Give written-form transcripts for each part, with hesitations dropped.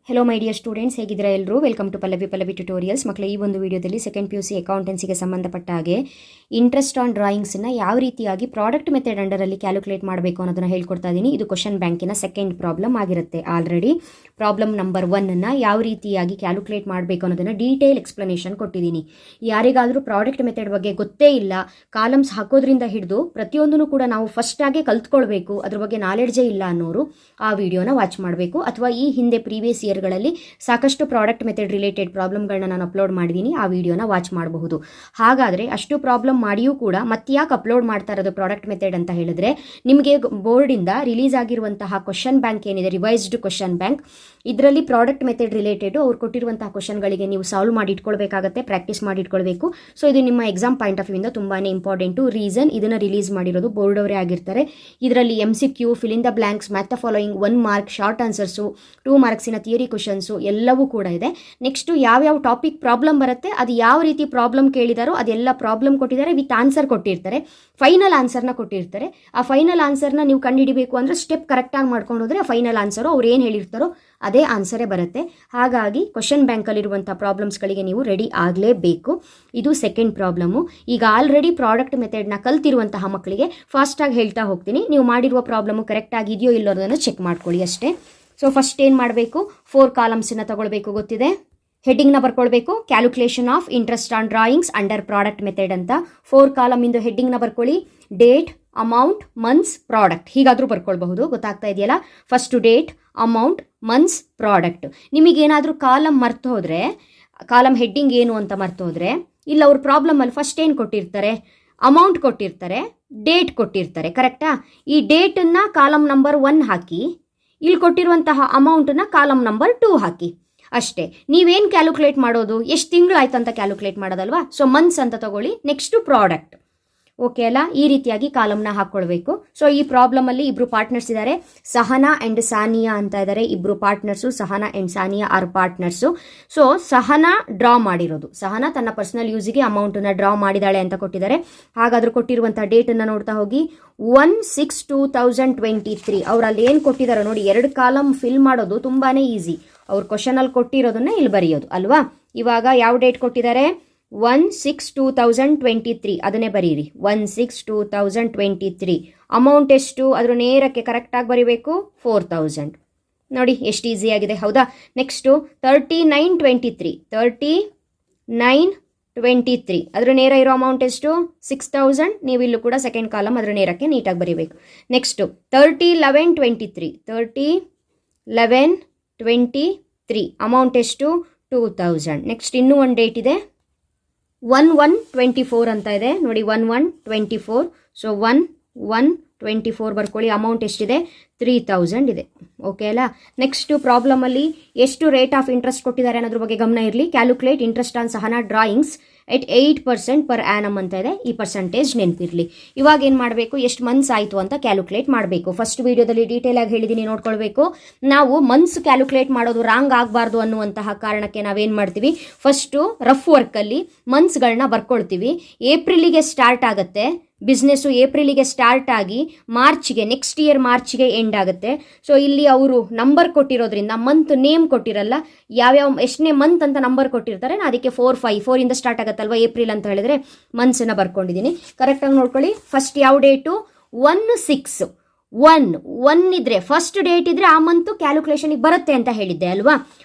Hello my dear students, ಹೇಗಿದ್ದೀರಾ ಎಲ್ಲರೂ? Welcome to Pallavi tutorials. ಮಕ್ಕಳೇ, ಈ ಒಂದು ವಿಡಿಯೋದಲ್ಲಿ ಸೆಕೆಂಡ್ PUC ಅಕೌಂಟೆನ್ಸಿಗೆ ಸಂಬಂಧಪಟ್ಟ ಹಾಗೆ ಇಂಟ್ರೆಸ್ಟ್ ಆನ್ ಡ್ರಾಯಿಂಗ್ಸನ್ನು ಯಾವ ರೀತಿಯಾಗಿ ಪ್ರಾಡಕ್ಟ್ ಮೆಥಡ್ ಅಂಡರಲ್ಲಿ ಕ್ಯಾಲ್ಕುಲೇಟ್ ಮಾಡಬೇಕು ಅನ್ನೋದನ್ನು ಹೇಳ್ಕೊಡ್ತಾ ಇದ್ದೀನಿ. ಇದು ಕ್ವಶನ್ ಬ್ಯಾಂಕಿನ ಸೆಕೆಂಡ್ ಪ್ರಾಬ್ಲಮ್ ಆಗಿರುತ್ತೆ. ಆಲ್ರೆಡಿ ಪ್ರಾಬ್ಲಮ್ ನಂಬರ್ 1 ಯಾವ ರೀತಿಯಾಗಿ ಕ್ಯಾಲ್ಕುಲೇಟ್ ಮಾಡಬೇಕು ಅನ್ನೋದನ್ನು ಡೀಟೇಲ್ ಎಕ್ಸ್ಪ್ಲನೇಷನ್ ಕೊಟ್ಟಿದ್ದೀನಿ. ಯಾರಿಗಾದರೂ ಪ್ರಾಡಕ್ಟ್ ಮೆಥಡ್ ಬಗ್ಗೆ ಗೊತ್ತೇ ಇಲ್ಲ, ಕಾಲಮ್ಸ್ ಹಾಕೋದ್ರಿಂದ ಹಿಡಿದು ಪ್ರತಿಯೊಂದನ್ನು ಕೂಡ ನಾವು ಫಸ್ಟಾಗೆ ಕಲ್ತ್ಕೊಳ್ಬೇಕು, ಅದ್ರ ಬಗ್ಗೆ ನಾಲೆಡ್ಜೇ ಇಲ್ಲ ಅನ್ನೋರು ಆ ವಿಡಿಯೋನ ವಾಚ್ ಮಾಡಬೇಕು. ಅಥವಾ ಈ ಹಿಂದೆ ಪ್ರೀವಿಯಸ್ ಇಯರ್ಗಳಲ್ಲಿ ಸಾಕಷ್ಟು ಪ್ರಾಡಕ್ಟ್ ಮೆಥಡ್ ರಿಲೇಟೆಡ್ ಪ್ರಾಬ್ಲಮ್ಗಳನ್ನ ನಾನು ಅಪ್ಲೋಡ್ ಮಾಡಿದ್ದೀನಿ, ಆ ವಿಡಿಯೋನ ವಾಚ್ ಮಾಡಬಹುದು. ಹಾಗಾದರೆ ಅಷ್ಟು ಪ್ರಾಬ್ಲಮ್ ಮಾಡಿಯೂ ಕೂಡ ಮತ್ತೆ ಯಾಕೆ ಅಪ್ಲೋಡ್ ಮಾಡ್ತಾ ಇರೋದು ಪ್ರಾಡಕ್ಟ್ ಮೆಥಡ್ ಅಂತ ಹೇಳಿದ್ರೆ, ನಿಮಗೆ ಬೋರ್ಡಿಂದ ರಿಲೀಸ್ ಆಗಿರುವಂತಹ ಕ್ವಶನ್ ಬ್ಯಾಂಕ್ ಏನಿದೆ, ರಿವೈಸ್ಡ್ ಕ್ವಶನ್ ಬ್ಯಾಂಕ್, ಇದರಲ್ಲಿ ಪ್ರಾಡಕ್ಟ್ ಮೆಥಡ್ ರಿಲೇಟೆಡ್ ಅವ್ರು ಕೊಟ್ಟಿರುವಂತಹ ಕ್ವಶನ್ಗಳಿಗೆ ನೀವು ಸಾಲ್ವ್ ಮಾಡಿ ಇಟ್ಕೊಳ್ಬೇಕಾಗತ್ತೆ, ಪ್ರಾಕ್ಟೀಸ್ ಮಾಡಿ ಇಟ್ಕೊಳ್ಬೇಕು. ಸೊ ಇದು ನಿಮ್ಮ ಎಕ್ಸಾಮ್ ಪಾಯಿಂಟ್ ಆಫ್ ವ್ಯೂ ಇಂದ ತುಂಬಾ ಇಂಪಾರ್ಟೆಂಟು. ರೀಸನ್, ಇದನ್ನು ರಿಲೀಸ್ ಮಾಡಿರೋದು ಬೋರ್ಡ್ ಅವರೇ ಆಗಿರ್ತಾರೆ. ಇದರಲ್ಲಿ MCQ, fill in the blanks, match the following, 1 mark, short answers, 2 ಮಾರ್ಕ್ಸಿನ ಥಿಯರಿ ಕ್ವಶನ್ಸು ಎಲ್ಲವೂ ಕೂಡ ಇದೆ. ನೆಕ್ಸ್ಟು ಯಾವ್ಯಾವ ಟಾಪಿಕ್ ಪ್ರಾಬ್ಲಮ್ ಬರುತ್ತೆ, ಅದು ಯಾವ ರೀತಿ ಪ್ರಾಬ್ಲಮ್ ಕೇಳಿದಾರೋ ಅದೆಲ್ಲ ಪ್ರಾಬ್ಲಮ್ ಕೊಟ್ಟಿದ್ದಾರೆ, ವಿತ್ ಆನ್ಸರ್ ಕೊಟ್ಟಿರ್ತಾರೆ, ಫೈನಲ್ ಆನ್ಸರ್ನ ಕೊಟ್ಟಿರ್ತಾರೆ. ಆ ಫೈನಲ್ ಆನ್ಸರ್ನ ನೀವು ಕಂಡುಹಿಡಿಬೇಕು ಅಂದರೆ ಸ್ಟೆಪ್ ಕರೆಕ್ಟಾಗಿ ಮಾಡ್ಕೊಂಡು ಹೋದರೆ ಆ ಫೈನಲ್ ಆನ್ಸರು ಅವ್ರು ಏನು ಹೇಳಿರ್ತಾರೋ ಅದೇ ಆನ್ಸರೇ ಬರುತ್ತೆ. ಹಾಗಾಗಿ ಕ್ವಶನ್ ಬ್ಯಾಂಕಲ್ಲಿರುವಂಥ ಪ್ರಾಬ್ಲಮ್ಸ್ಗಳಿಗೆ ನೀವು ರೆಡಿ ಆಗಲೇಬೇಕು. ಇದು ಸೆಕೆಂಡ್ ಪ್ರಾಬ್ಲಮ್ಮು. ಈಗ ಆಲ್ರೆಡಿ ಪ್ರಾಡಕ್ಟ್ ಮೆಥಡ್ನ ಕಲ್ತಿರುವಂತಹ ಮಕ್ಕಳಿಗೆ ಫಾಸ್ಟಾಗಿ ಹೇಳ್ತಾ ಹೋಗ್ತೀನಿ. ನೀವು ಮಾಡಿರುವ ಪ್ರಾಬ್ಲಮ್ಮು ಕರೆಕ್ಟಾಗಿ ಇದೆಯೋ ಇಲ್ಲೋ ಅನ್ನೋದನ್ನು ಚೆಕ್ ಮಾಡ್ಕೊಳ್ಳಿ ಅಷ್ಟೇ. ಸೊ ಫಸ್ಟ್ ಏನು ಮಾಡಬೇಕು, 4 ಕಾಲಮ್ಸನ್ನು ತಗೊಳ್ಬೇಕು, ಗೊತ್ತಿದೆ. ಹೆಡ್ಡಿಂಗ್ನ ಬರ್ಕೊಳ್ಬೇಕು, calculation of interest on drawings under product method ಅಂತ. 4 ಕಾಲಮಿಂದು ಹೆಡ್ಡಿಂಗ್ನ ಬರ್ಕೊಳ್ಳಿ. ಡೇಟ್, ಅಮೌಂಟ್, ಮಂತ್ಸ್, ಪ್ರಾಡಕ್ಟ್, ಹೀಗಾದರೂ ಬರ್ಕೊಳ್ಬಹುದು. ಗೊತ್ತಾಗ್ತಾ ಇದೆಯಲ್ಲ? First date, amount, months, product. ನಿಮಗೇನಾದರೂ ಕಾಲಮ್ ಮರ್ತು ಹೋದರೆ, ಕಾಲಮ್ ಹೆಡ್ಡಿಂಗ್ ಏನು ಅಂತ ಮರ್ತು ಹೋದರೆ, ಇಲ್ಲ ಅವ್ರ ಪ್ರಾಬ್ಲಮಲ್ಲಿ ಫಸ್ಟ್ ಏನು ಕೊಟ್ಟಿರ್ತಾರೆ, ಅಮೌಂಟ್ ಕೊಟ್ಟಿರ್ತಾರೆ, ಡೇಟ್ ಕೊಟ್ಟಿರ್ತಾರೆ, ಕರೆಕ್ಟಾ? ಈ ಡೇಟನ್ನು ಕಾಲಮ್ ನಂಬರ್ 1 ಹಾಕಿ, ಇಲ್ಲಿ ಕೊಟ್ಟಿರುವಂತಹ ಅಮೌಂಟನ್ನು ಕಾಲಮ್ ನಂಬರ್ 2 ಹಾಕಿ ಅಷ್ಟೇ. ನೀವೇನು ಕ್ಯಾಲ್ಕುಲೇಟ್ ಮಾಡೋದು, ಎಷ್ಟು ತಿಂಗಳು ಆಯ್ತು ಅಂತ ಕ್ಯಾಲ್ಕುಲೇಟ್ ಮಾಡೋದಲ್ವಾ? ಸೊ ಮಂತ್ಸ್ ಅಂತ ತಗೊಳ್ಳಿ. Next product. ಓಕೆ ಅಲ್ಲ? ಈ ರೀತಿಯಾಗಿ ಕಾಲಮ್ನ ಹಾಕ್ಕೊಳ್ಬೇಕು. ಸೊ ಈ ಪ್ರಾಬ್ಲಮಲ್ಲಿ ಇಬ್ಬರು ಪಾರ್ಟ್ನರ್ಸ್ ಇದ್ದಾರೆ, ಸಹನಾ ಆ್ಯಂಡ್ ಸಾನಿಯಾ ಅಂತ ಇದ್ದಾರೆ. ಇಬ್ಬರು partners, Sahana and Sania are partners. So Sahana draw ಮಾಡಿರೋದು, ಸಹನಾ ತನ್ನ ಪರ್ಸನಲ್ ಯೂಸಿಗೆ ಅಮೌಂಟನ್ನು ಡ್ರಾ ಮಾಡಿದಾಳೆ ಅಂತ ಕೊಟ್ಟಿದ್ದಾರೆ. ಹಾಗಾದ್ರೂ ಕೊಟ್ಟಿರುವಂಥ ಡೇಟನ್ನು ನೋಡ್ತಾ ಹೋಗಿ, 1/6/2023. ಅವ್ರು ಅಲ್ಲಿ ಏನು ಕೊಟ್ಟಿದ್ದಾರೆ ನೋಡಿ, 2 ಕಾಲಮ್ ಫಿಲ್ ಮಾಡೋದು ತುಂಬಾ ಈಸಿ. ಅವ್ರು ಕ್ವಶನಲ್ಲಿ ಕೊಟ್ಟಿರೋದನ್ನ ಇಲ್ಲಿ ಬರೆಯೋದು ಅಲ್ವಾ? ಇವಾಗ ಯಾವ ಡೇಟ್ ಕೊಟ್ಟಿದ್ದಾರೆ, 1/6/2023, ಅದನ್ನೇ ಬರೀರಿ. 1/6/2023. ಅಮೌಂಟ್ ಎಷ್ಟು, ಅದ್ರ ನೇರಕ್ಕೆ ಕರೆಕ್ಟಾಗಿ ಬರೀಬೇಕು, 4000. ನೋಡಿ ಎಷ್ಟು ಈಸಿ ಆಗಿದೆ, ಹೌದಾ? ನೆಕ್ಸ್ಟು 39/23, 39/23, ಅದ್ರ ನೇರ ಇರೋ ಅಮೌಂಟ್ ಎಷ್ಟು, 6000. ನೀವು ಇಲ್ಲೂ ಕೂಡ ಸೆಕೆಂಡ್ ಕಾಲಮ್ ಅದ್ರ ನೇರಕ್ಕೆ ನೀಟಾಗಿ ಬರೀಬೇಕು. ನೆಕ್ಸ್ಟು 30/11/23, 30/11/23, ಅಮೌಂಟ್ ಎಷ್ಟು, 2000. ನೆಕ್ಸ್ಟ್ ಇನ್ನೂ ಒಂದು ಡೇಟ್ ಇದೆ, 1/1/24 ಅಂತ ಇದೆ ನೋಡಿ, 1/1/24. ಸೊ 1/1/24 ಬರ್ಕೊಳ್ಳಿ. ಅಮೌಂಟ್ ಎಷ್ಟಿದೆ, 3000 ಇದೆ. ಓಕೆ ಅಲ್ಲ? ನೆಕ್ಸ್ಟ್ ಪ್ರಾಬ್ಲಮಲ್ಲಿ ಎಷ್ಟು ರೇಟ್ ಆಫ್ ಇಂಟ್ರೆಸ್ಟ್ ಕೊಟ್ಟಿದ್ದಾರೆ ಅನ್ನೋದ್ರ ಬಗ್ಗೆ ಗಮನ ಇರಲಿ. Calculate interest on Sahana drawings at 8% per annum ಅಂತ ಇದೆ. ಈ ಪರ್ಸೆಂಟೇಜ್ ನೆನಪಿರಲಿ. ಇವಾಗ ಏನು ಮಾಡಬೇಕು, ಎಷ್ಟು ಮಂತ್ಸ್ ಆಯಿತು ಅಂತ ಕ್ಯಾಲ್ಕುಲೇಟ್ ಮಾಡಬೇಕು. ಫಸ್ಟ್ ವಿಡಿಯೋದಲ್ಲಿ ಡೀಟೇಲ್ ಆಗಿ ಹೇಳಿದ್ದೀನಿ, ನೋಡ್ಕೊಳ್ಬೇಕು. ನಾವು ಮಂತ್ಸ್ ಕ್ಯಾಲ್ಕುಲೇಟ್ ಮಾಡೋದು ರಾಂಗ್ ಆಗಬಾರ್ದು ಅನ್ನುವಂತಹ ಕಾರಣಕ್ಕೆ ನಾವೇನು ಮಾಡ್ತೀವಿ, ಫಸ್ಟು ರಫ್ ವರ್ಕಲ್ಲಿ ಮಂತ್ಸ್ಗಳನ್ನ ಬರ್ಕೊಳ್ತೀವಿ. ಏಪ್ರಿಲಿಗೆ ಸ್ಟಾರ್ಟ್ ಆಗುತ್ತೆ ಬಿಸ್ನೆಸ್ಸು, ಏಪ್ರಿಲಿಗೆ ಸ್ಟಾರ್ಟ್ ಆಗಿ ಮಾರ್ಚ್ಗೆ, ನೆಕ್ಸ್ಟ್ ಇಯರ್ ಮಾರ್ಚ್ಗೆ ಎಂಡ್ ಆಗುತ್ತೆ. ಸೊ ಇಲ್ಲಿ ಅವರು ನಂಬರ್ ಕೊಟ್ಟಿರೋದ್ರಿಂದ ಮಂತ್ ನೇಮ್ ಕೊಟ್ಟಿರಲ್ಲ, ಯಾವ್ಯಾವ ಎಷ್ಟನೇ ಮಂತ್ ಅಂತ ನಂಬರ್ ಕೊಟ್ಟಿರ್ತಾರೆ. ನಾನು ಅದಕ್ಕೆ 4 ಇಂದ ಸ್ಟಾರ್ಟ್ ಆಗುತ್ತಲ್ವ ಏಪ್ರಿಲ್ ಅಂತ ಹೇಳಿದ್ರೆ ಮಂತ್ಸನ್ನು ಬರ್ಕೊಂಡಿದ್ದೀನಿ. ಕರೆಕ್ಟಾಗಿ ನೋಡ್ಕೊಳ್ಳಿ. ಫಸ್ಟ್ ಯಾವ ಡೇಟು, 1/6. 1 ಇದ್ರೆ ಫಸ್ಟ್ ಡೇಟ್ ಇದ್ರೆ ಆ ಮಂತು ಕ್ಯಾಲ್ಕುಲೇಷನಿಗೆ ಬರುತ್ತೆ ಅಂತ ಹೇಳಿದ್ದೆ ಅಲ್ವಾ?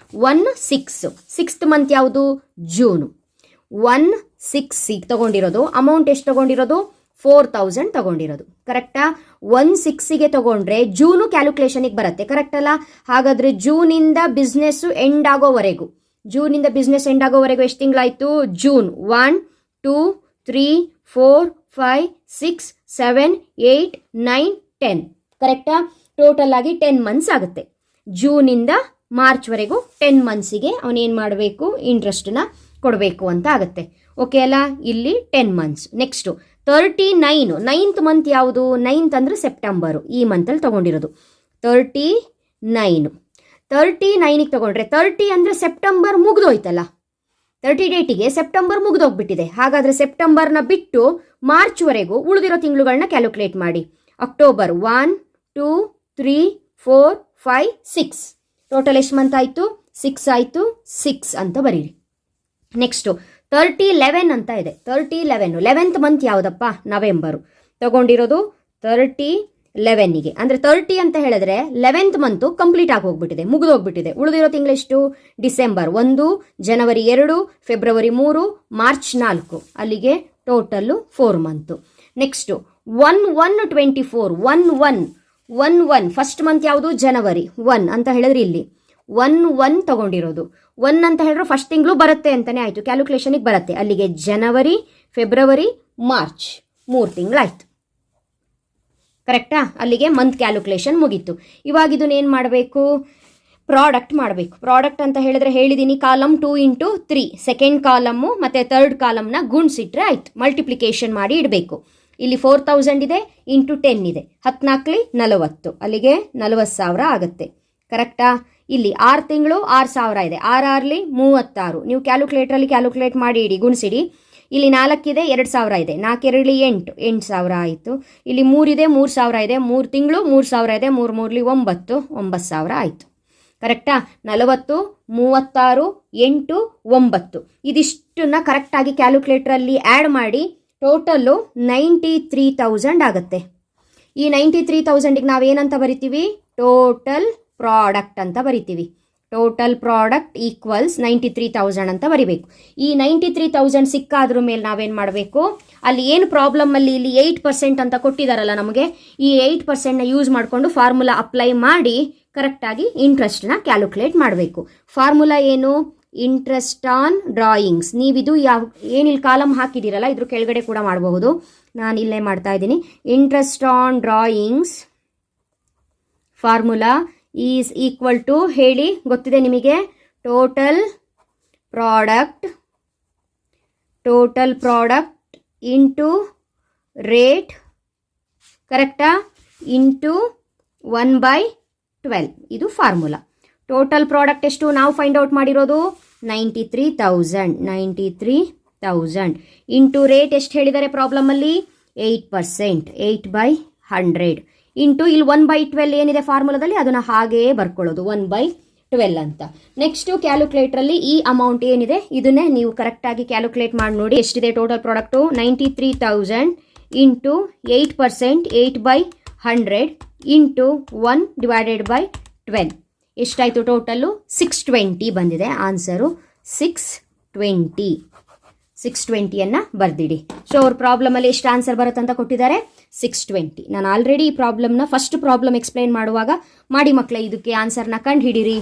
1/6. 6th ಮಂತ್ ಯಾವುದು, ಜೂನು. 1/6 ತಗೊಂಡಿರೋದು. ಅಮೌಂಟ್ ಎಷ್ಟು ತಗೊಂಡಿರೋದು, 4000 ತಗೊಂಡಿರೋದು. ಕರೆಕ್ಟಾ? 1/6ಗೆ ತಗೊಂಡ್ರೆ ಜೂನು ಕ್ಯಾಲ್ಕುಲೇಷನಿಗೆ ಬರುತ್ತೆ, ಕರೆಕ್ಟ್ ಅಲ್ಲ? ಹಾಗಾದ್ರೆ ಜೂನಿಂದ ಬಿಸ್ನೆಸ್ಸು ಎಂಡ್ ಆಗೋವರೆಗೂ, ಜೂನಿಂದ ಬಿಸ್ನೆಸ್ ಎಂಡ್ ಆಗೋವರೆಗೂ ಎಷ್ಟು ತಿಂಗಳಾಯಿತು, ಜೂನ್ 1 2 3 4 5 6 7 8 9 10. ಕರೆಕ್ಟಾ? ಟೋಟಲ್ ಆಗಿ 10 ಮಂತ್ಸ್ ಆಗುತ್ತೆ. ಜೂನಿಂದ ಮಾರ್ಚ್ವರೆಗೂ 10 ಮಂತ್ಸಿಗೆ ಅವನೇನು ಮಾಡಬೇಕು, ಇಂಟ್ರೆಸ್ಟನ್ನ ಕೊಡಬೇಕು ಅಂತ ಆಗುತ್ತೆ. ಓಕೆ ಅಲ್ಲ? ಇಲ್ಲಿ 10 ಮಂತ್ಸ್. ನೆಕ್ಸ್ಟು 39, 9th ಮಂತ್ ಯಾವುದು, 9th ಅಂದರೆ ಸೆಪ್ಟೆಂಬರು, ಈ ಮಂತಲ್ಲಿ ತೊಗೊಂಡಿರೋದು. 39ಗೆ ತೊಗೊಂಡ್ರೆ 30 ಅಂದರೆ ಸೆಪ್ಟೆಂಬರ್ ಮುಗಿದೋಯ್ತಲ್ಲ, 30 ಡೇಟಿಗೆ ಸೆಪ್ಟೆಂಬರ್ ಮುಗಿದೋಗ್ಬಿಟ್ಟಿದೆ. ಹಾಗಾದರೆ ಸೆಪ್ಟೆಂಬರ್ನ ಬಿಟ್ಟು ಮಾರ್ಚ್ವರೆಗೂ ಉಳಿದಿರೋ ತಿಂಗಳುಗಳನ್ನ ಕ್ಯಾಲ್ಕುಲೇಟ್ ಮಾಡಿ. ಅಕ್ಟೋಬರ್ 1 2 3 4 5 6, ಟೋಟಲ್ ಎಷ್ಟು ಮಂತ್ ಆಯಿತು, 6 ಆಯಿತು 6 ಅಂತ ಬರೀರಿ. ನೆಕ್ಸ್ಟು 30/11 ಅಂತ ಇದೆ. 30/11 ಮಂತ್ ಯಾವುದಪ್ಪ? ನವೆಂಬರು. ತಗೊಂಡಿರೋದು 30/11ಗೆ. ಅಂದರೆ 30 ಅಂತ ಹೇಳಿದ್ರೆ 11th ಮಂತು ಕಂಪ್ಲೀಟ್ ಆಗಿ ಹೋಗ್ಬಿಟ್ಟಿದೆ, ಮುಗಿದೋಗ್ಬಿಟ್ಟಿದೆ. ಉಳಿದಿರೋ ತಿಂಗಳೆಷ್ಟು? ಡಿಸೆಂಬರ್ 1, ಜನವರಿ 2, ಫೆಬ್ರವರಿ 3, ಮಾರ್ಚ್ 4. ಅಲ್ಲಿಗೆ total 4 month. Next 1/1/24. 1/1 first month ಯಾವುದು? ಜನವರಿ 1 ಅಂತ ಹೇಳಿದ್ರೆ ಇಲ್ಲಿ 1/1 ತಗೊಂಡಿರೋದು. 1 ಅಂತ ಹೇಳಿದ್ರೆ ಫಸ್ಟ್ ತಿಂಗಳು ಬರುತ್ತೆ ಅಂತಾನೆ ಆಯಿತು, ಕ್ಯಾಲ್ಕುಲೇಷನಿಗೆ ಬರುತ್ತೆ. ಅಲ್ಲಿಗೆ ಜನವರಿ, ಫೆಬ್ರವರಿ, ಮಾರ್ಚ್ 3 ತಿಂಗಳಾಯಿತು. ಕರೆಕ್ಟಾ? ಅಲ್ಲಿಗೆ ಮಂತ್ ಕ್ಯಾಲ್ಕುಲೇಷನ್ ಮುಗೀತು. ಇವಾಗ ಇದನ್ನ ಏನು ಮಾಡಬೇಕು? ಪ್ರಾಡಕ್ಟ್ ಮಾಡಬೇಕು. ಪ್ರಾಡಕ್ಟ್ ಅಂತ ಹೇಳಿದ್ರೆ ಹೇಳಿದ್ದೀನಿ, ಕಾಲಮ್ 2 into 3, ಸೆಕೆಂಡ್ ಕಾಲಮ್ಮು ಮತ್ತು ಥರ್ಡ್ ಕಾಲಮ್ನ ಗುಣಿಸಿಟ್ರೆ ಆಯಿತು. ಮಲ್ಟಿಪ್ಲಿಕೇಶನ್ ಮಾಡಿ ಇಡಬೇಕು. ಇಲ್ಲಿ 4000 ಇದೆ, ಇಂಟು 10 ಇದೆ, 14 40, ಅಲ್ಲಿಗೆ 40,000 ಆಗುತ್ತೆ. ಕರೆಕ್ಟಾ? ಇಲ್ಲಿ 6 ತಿಂಗಳು 6,000 ಇದೆ, 6 36. ನೀವು ಕ್ಯಾಲ್ಕುಲೇಟ್ರಲ್ಲಿ ಕ್ಯಾಲ್ಕುಲೇಟ್ ಮಾಡಿ ಇಡಿ, ಗುಣಿಸಿಡಿ. ಇಲ್ಲಿ 4 ಇದೆ, 2,000 ಇದೆ, 4 2 8, 8,000 ಆಯಿತು. ಇಲ್ಲಿ 3 ಇದೆ, 3,000 ಇದೆ, 3 ತಿಂಗಳು 3,000 ಇದೆ, 3 3 9, 9,000 ಆಯಿತು. ಕರೆಕ್ಟಾ? 40, 36, 8, 9 ಇದಿಷ್ಟನ್ನ ಕರೆಕ್ಟಾಗಿ ಕ್ಯಾಲ್ಕುಲೇಟ್ರಲ್ಲಿ ಆ್ಯಡ್ ಮಾಡಿ ಟೋಟಲ್ಲು 93,000 ಆಗುತ್ತೆ. ಈ 93,000ಗೆ ನಾವೇನಂತ ಬರಿತೀವಿ? ಟೋಟಲ್ ಪ್ರಾಡಕ್ಟ್ ಅಂತ ಬರಿತೀವಿ. ಟೋಟಲ್ ಪ್ರಾಡಕ್ಟ್ ಈಕ್ವಲ್ಸ್ 93,000 ಅಂತ ಬರಿಬೇಕು. ಈ 93,000 ಸಿಕ್ಕಾದ್ರ ಮೇಲೆ ನಾವೇನು ಮಾಡಬೇಕು? ಅಲ್ಲಿ ಏನು ಪ್ರಾಬ್ಲಮಲ್ಲಿ ಇಲ್ಲಿ 8% ಅಂತ ಕೊಟ್ಟಿದ್ದಾರಲ್ಲ ನಮಗೆ, ಈ 8%ನ ಯೂಸ್ ಮಾಡಿಕೊಂಡು ಫಾರ್ಮುಲಾ ಅಪ್ಲೈ ಮಾಡಿ ಕರೆಕ್ಟಾಗಿ ಇಂಟ್ರೆಸ್ಟ್ನ ಕ್ಯಾಲ್ಕುಲೇಟ್ ಮಾಡಬೇಕು. ಫಾರ್ಮುಲಾ ಏನು? Interest on drawings. ನೀವಿದು ಏನಿಲ್ಲಿ ಕಾಲಮ್ ಹಾಕಿದ್ದೀರಲ್ಲ ಇದ್ರ ಕೆಳಗಡೆ ಕೂಡ ಮಾಡಬಹುದು. ನಾನು ಇಲ್ಲೇ ಮಾಡ್ತಾ ಇದ್ದೀನಿ. Interest on drawings formula is equal to, ಹೇಳಿ, ಗೊತ್ತಿದೆ ನಿಮಗೆ, ಟೋಟಲ್ ಪ್ರಾಡಕ್ಟ್ ಇಂಟು ರೇಟ್, ಕರೆಕ್ಟಾ, ಇಂಟು 1/12. ಇದು ಫಾರ್ಮುಲಾ. ಟೋಟಲ್ ಪ್ರಾಡಕ್ಟ್ ಎಷ್ಟು ನಾವು ಫೈಂಡ್ ಔಟ್ ಮಾಡಿರೋದು? 93,000 ಇಂಟು ರೇಟ್ ಎಷ್ಟು ಹೇಳಿದ್ದಾರೆ ಪ್ರಾಬ್ಲಮಲ್ಲಿ? 8%, 8/100 ಇಂಟು ಇಲ್ಲಿ 1/12 ಏನಿದೆ ಫಾರ್ಮುಲಾದಲ್ಲಿ ಅದನ್ನು ಹಾಗೆಯೇ ಬರ್ಕೊಳ್ಳೋದು 1/12 ಅಂತ. ನೆಕ್ಸ್ಟು ಕ್ಯಾಲ್ಕುಲೇಟ್ರಲ್ಲಿ ಈ ಅಮೌಂಟ್ ಏನಿದೆ ಇದನ್ನೇ ನೀವು ಕರೆಕ್ಟಾಗಿ ಕ್ಯಾಲ್ಕುಲೇಟ್ ಮಾಡಿ ನೋಡಿ. ಎಷ್ಟಿದೆ ಟೋಟಲ್ ಪ್ರಾಡಕ್ಟು? 93,000 ಇಂಟು 8%, 8/100 ಇಂಟು 1/12 ಎಷ್ಟಾಯಿತು ಟೋಟಲ್ಲು? 620 ಬಂದಿದೆ. ಆನ್ಸರು 620 ಬರೆದಿಡಿ. ಸೊ ಅವ್ರ ಪ್ರಾಬ್ಲಮಲ್ಲಿ ಎಷ್ಟು ಆನ್ಸರ್ ಬರುತ್ತೆ ಅಂತ ಕೊಟ್ಟಿದ್ದಾರೆ? 620. ನಾನು ಆಲ್ರೆಡಿ ಈ ಪ್ರಾಬ್ಲಮ್ನ ಫಸ್ಟ್ ಪ್ರಾಬ್ಲಮ್ ಎಕ್ಸ್ಪ್ಲೈನ್ ಮಾಡುವಾಗ ಮಾಡಿ ಮಕ್ಕಳೇ ಇದಕ್ಕೆ ಆನ್ಸರ್ನ ಕಂಡು ಹಿಡೀರಿ,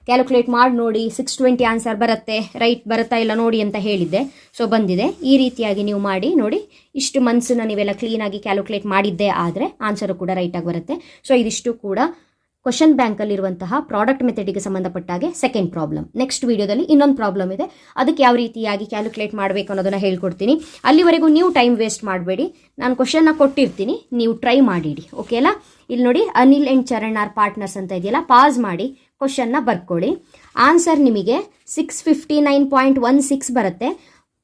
ಕ್ಯಾಲ್ಕುಲೇಟ್ ಮಾಡಿ ನೋಡಿ, 620 ಆನ್ಸರ್ ಬರುತ್ತೆ, ರೈಟ್ ಬರುತ್ತಾ ಇಲ್ಲ ನೋಡಿ ಅಂತ ಹೇಳಿದ್ದೆ. ಸೊ ಬಂದಿದೆ. ಈ ರೀತಿಯಾಗಿ ನೀವು ಮಾಡಿ ನೋಡಿ. ಇಷ್ಟು ಮಂತ್ಸನ್ನ ನೀವೆಲ್ಲ ಕ್ಲೀನಾಗಿ ಕ್ಯಾಲ್ಕುಲೇಟ್ ಮಾಡಿದ್ದೇ ಆದರೆ ಆನ್ಸರು ಕೂಡ ರೈಟಾಗಿ ಬರುತ್ತೆ. ಸೊ ಇದಿಷ್ಟು ಕೂಡ ಕ್ವಶನ್ ಬ್ಯಾಂಕಲ್ಲಿರುವಂತಹ ಪ್ರಾಡಕ್ಟ್ ಮೆಥಡಿಗೆ ಸಂಬಂಧಪಟ್ಟಾಗೆ ಸೆಕೆಂಡ್ ಪ್ರಾಬ್ಲಮ್. ನೆಕ್ಸ್ಟ್ ವಿಡಿಯೋದಲ್ಲಿ ಇನ್ನೊಂದು ಪ್ರಾಬ್ಲಮ್ ಇದೆ, ಅದಕ್ಕೆ ಯಾವ ರೀತಿಯಾಗಿ ಕ್ಯಾಲ್ಕುಲೇಟ್ ಮಾಡಬೇಕು ಅನ್ನೋದನ್ನು ಹೇಳ್ಕೊಡ್ತೀನಿ. ಅಲ್ಲಿವರೆಗೂ ನೀವು ಟೈಮ್ ವೇಸ್ಟ್ ಮಾಡಬೇಡಿ, ನಾನು ಕ್ವಶನ್ನ ಕೊಟ್ಟಿರ್ತೀನಿ, ನೀವು ಟ್ರೈ ಮಾಡಿಡಿ. ಓಕೆ ಅಲ್ಲ? ಇಲ್ಲಿ ನೋಡಿ, Anil and Charan R partners ಅಂತ ಇದೆಯಲ್ಲ, ಪಾಸ್ ಮಾಡಿ ಕ್ವಶನ್ನ ಬರ್ಕೊಳ್ಳಿ. ಆನ್ಸರ್ ನಿಮಗೆ 659.16 ಬರುತ್ತೆ.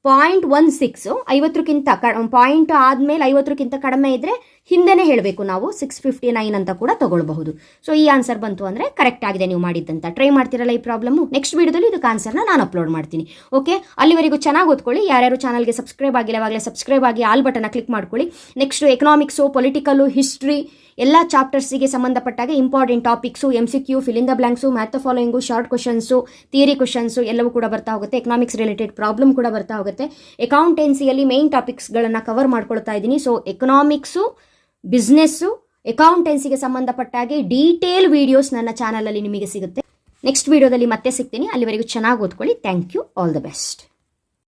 0.16 50ಕ್ಕಿಂತ ಪಾಯಿಂಟ್ ಆದಮೇಲೆ 50ಕ್ಕಿಂತ ಕಡಿಮೆ ಇದ್ದರೆ ಹಿಂದೆನೇ ಹೇಳಬೇಕು ನಾವು, 659 ಅಂತ ಕೂಡ ತಗೊಳ್ಬಹುದು. ಸೊ ಈ ಆನ್ಸರ್ ಬಂತು ಅಂದರೆ ಕರೆಕ್ಟ್ ಆಗಿದೆ ನೀವು ಮಾಡಿದ್ದಂತ. ಟ್ರೈ ಮಾಡ್ತಿರಲ್ಲ ಈ ಪ್ರಾಬ್ಲಮ್ಮು, ನೆಕ್ಸ್ಟ್ ವೀಡಿಯೋದಲ್ಲಿ ಇದಕ್ಕೆ ಆನ್ಸರ್ನ ನಾನು ಅಪ್ಲೋಡ್ ಮಾಡ್ತೀನಿ. ಓಕೆ, ಅಲ್ಲಿವರೆಗೂ ಚೆನ್ನಾಗಿ ಓದ್ಕೊಳ್ಳಿ. ಯಾರ್ಯಾರು ಚಾನಲ್ಗೆ ಸಬ್ಸ್ಕ್ರೈಬ್ ಆಗಿಲ್ಲ ಅವಾಗಲೇ ಸಬ್ಸ್ಕ್ರೈಬ್ ಆಗಿ ಆಲ್ ಬಟನ್ನ ಕ್ಲಿಕ್ ಮಾಡ್ಕೊಳ್ಳಿ. ನೆಕ್ಸ್ಟ್ ಎಕನಾಮಿಕ್ಸು, ಪೊಲಿಟಿಕಲ್ಲು, ಹಿಸ್ಟ್ರಿ ಎಲ್ಲ ಚಾಪ್ಟರ್ಸಿಗೆ ಸಂಬಂಧಪಟ್ಟಾಗೆ important topics, MCQ, fill in the blanks, match the following, short questions, theory questions ಎಲ್ಲವೂ ಕೂಡ ಬರ್ತಾ ಹೋಗುತ್ತೆ. ಎಕನಾಮಿಕ್ಸ್ ರಿಲೇಟೆಡ್ ಪ್ರಾಬ್ಲಮ್ ಕೂಡ ಬರ್ತಾ ಹೋಗುತ್ತೆ. ಅಕೌಂಟೆನ್ಸಿಯಲ್ಲಿ ಮೇನ್ ಟಾಪಿಕ್ಸ್ಗಳನ್ನು ಕವರ್ ಮಾಡ್ಕೊಳ್ತಾ ಇದ್ದೀನಿ. ಸೊ ಎಕನಾಮಿಕ್ಸು, ಬಿಸ್ನೆಸ್ಸು, ಅಕೌಂಟೆನ್ಸಿಗೆ ಸಂಬಂಧಪಟ್ಟಾಗೆ ಡೀಟೇಲ್ ವಿಡಿಯೋಸ್ ನನ್ನ ಚಾನಲಲ್ಲಿ ನಿಮಗೆ ಸಿಗುತ್ತೆ. ನೆಕ್ಸ್ಟ್ ವಿಡಿಯೋದಲ್ಲಿ ಮತ್ತೆ ಸಿಗ್ತೀನಿ. ಅಲ್ಲಿವರೆಗೂ ಚೆನ್ನಾಗಿ ಓದ್ಕೊಳ್ಳಿ. Thank you. All the best.